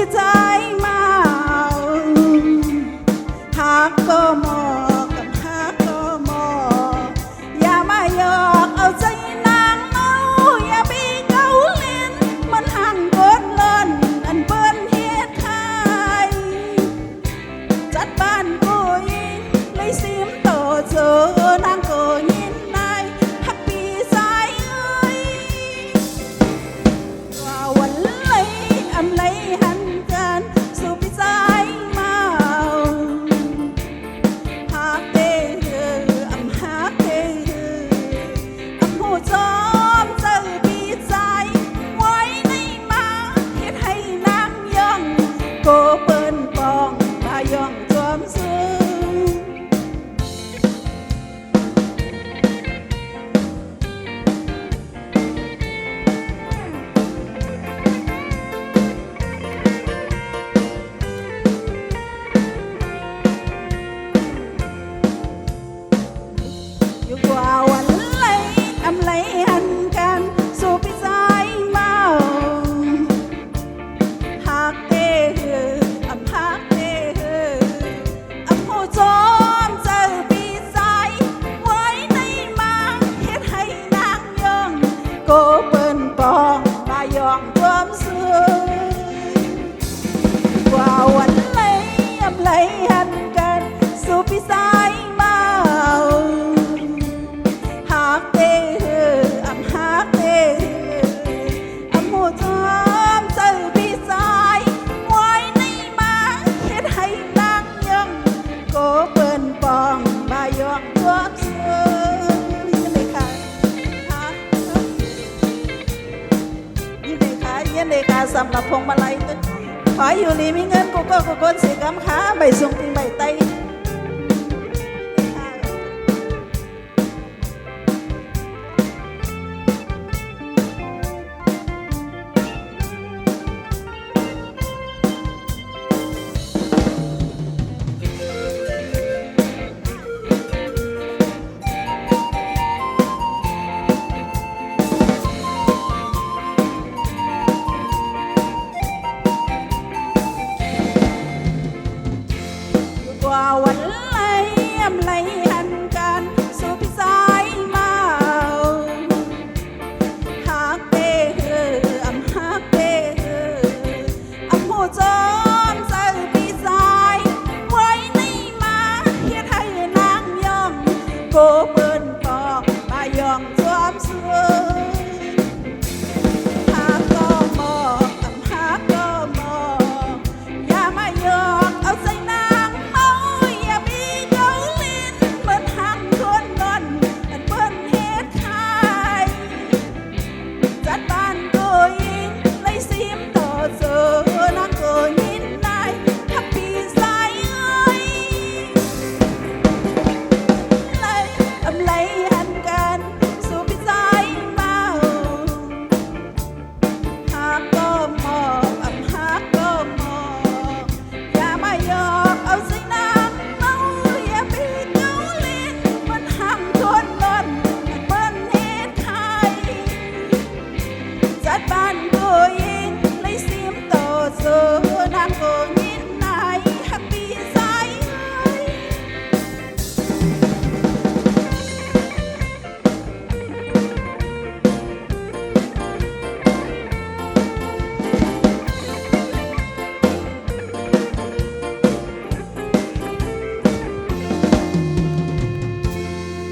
พี่ใจมาหากก็มอกับหากก็มออย่ามาหยอกเอาใจนางเมาอย่าบีเกาเล่นมันห่างกดเลินอันเปิ้นเฮ็ดขายจัดบ้านกูยิงเลยซิมโตเจอนางก็ยินนายฮักปีสายเอ้ยว่าวันเลยอำเลยหันกันสู่พี่ใจมาหากเตอำหากเตอำหูจอมเจอพี่ใจไว้ในมาเฮ็ดให้นางย่องโกเปิ้นปองมาย่องจอมซื้ออยู่กว่าวันไหลอำไหลหันกันสู่พี่ใจมาหากเตอำหากเตอำหูจอมเจอพี่ใจไว้ในมาเฮ็ดให้นางย่องโกเปิ้นปองมาย่องจอมซื้อกว่าวันไหลอำไหลหันกันสู่พี่ใจมาหากเตอำหากเตอำหูจอมเจอพี่ใจไว้ในมาเฮ็ดให้นางย่องโกเปิ้นปองมาย่องจอมซื้อยินดีค่ะยินดีค่ะยินดีค่ะสำหรับพวงมาลัยต้นขออยู่นี่มีเงินกูก็กูก้นสีกำขาใบสูงตีใบไตกว่าวันไหลอำไหลหันกันสู่พี่สายมาหากเตอำหากเตอำหูจอมเจอพี่สายไว้ในมาเฮ็ดให้นางย่องโกเปิ้นปองมาย่องจอมซื้อหากก็มออำหากก็มออย่ามาหยอกเอาใจนางเมาอย่าบีเกาเล่นเหมือนหักคนนอนอันเปิ้นเฮ็ดขายจัดบ้านก็ยิงเลยซิมต่อเจอนางก็ยินนายฮักปีสายเอ้ยเลยอำเลยหันกันสู่พี่ใจมาหากก็มออำหากก็มออย่ามาหยอกเอาใจนางเมาอย่าบีเกาเล่นมันห้ามคนนอนมันเปิ้นเฮ็ดขายจัดบ้านก็ยิงเลยซิมต่อเจอนางก็ยินนายฮักปีสายเอ้ย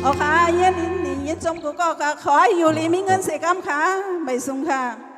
เอาค่ะเย็นนี่เย็นจมกูก็ขอให้อยู่ลีมีเงินเสียกำค่ะใบสุ่มค่ะ